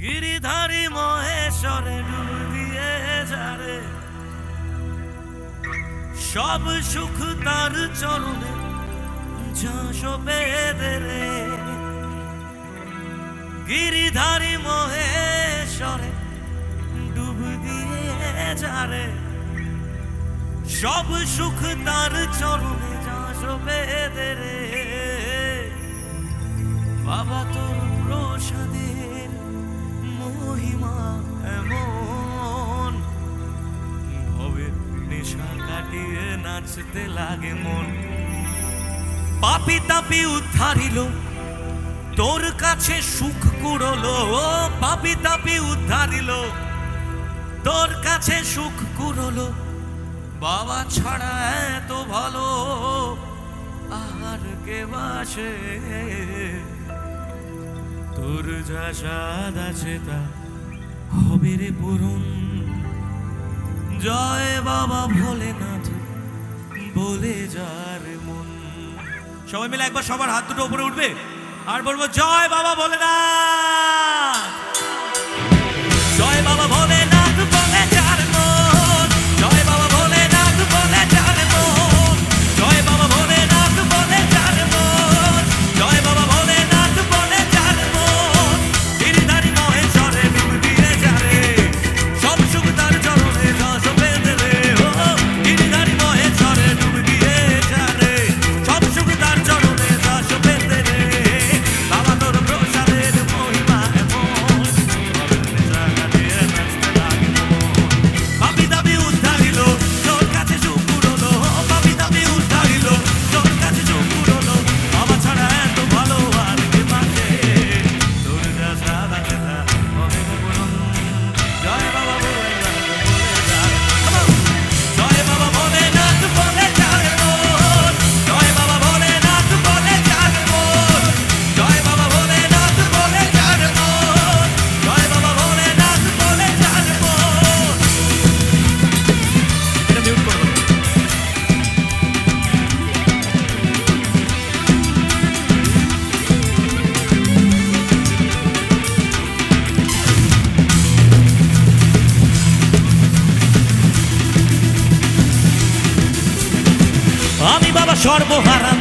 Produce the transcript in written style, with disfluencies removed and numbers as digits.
গিরিধারী মহেশ্বরে ডুব দিয়ে যারে, সব সুখ তার চরণে যশবে রে। গিরিধারী মহেশ্বরে ডুব দিয়ে যারে, সব সুখ তার চরণে যশবে রে। বাবা তোর প্রসাদের মহিমা এমন, ভবের নেশা কাটিয়ে নাচতে লাগে মন। পাপি তাপি উদ্ধারিল, তোর কাছে সুখ কুড়লো। পাপি তাপি উদ্ধারিল, তোর কাছে সুখ কুড়লো। বাবা ছাড়া এত ভালো আর কে বাসে? তোর যা স্বাদ আছে তা হবে রে পূরণ। জয় বাবা ভোলেনাথ বলে যার মন। সবাই মিলে একবার সবার হাত দুটো উপরে উঠবে আর বলবো জয় বাবা ভোলেনাথ, জয় বাবা ভোলেনাথ বলে যার মন। জয় বাবা ভোলেনাথ বলে যার মন। জয় বাবা ভোলেনাথ বলে যার মন। জয় বাবা ভোলেনাথ বলে যার মন। গিরিধারী মহেশ্বরে ডুব দিয়ে যারে, সব সুখ তার চরণে যশবে রে। ও গিরিধারী মহেশ্বরে ডুব দিয়ে যারে, সব সুখ তার চরণে যশবে রে। বাবা তোর প্রসাদের মহিমা এমন, নেশা কাটিয়ে নাচতে লাগে মন। পাপি তাপি উদ্ধারিল, তোর কাছে সুখ কুড়লো। পাপি তাপি উদ্ধারিল, তোর কাছে সুখ কুড়লো। বাবা ছাড়া এত ভালো আর কে বাসে? তোর যা স্বাদ আছে তা হবে রে পূরণ। জয় বাবা ভোলেনাথ বলে যার মন। জয় বাবা ভোলেনাথ বলে যার মন। জয় বাবা ভোলেনাথ বলে যার মন। জয় বাবা ভোলেনাথ বলে যার মন। জয় বাবা ভোলেনাথ বলে যার মন। এটা মিউট করো। আমি বাবা সর্বহারা,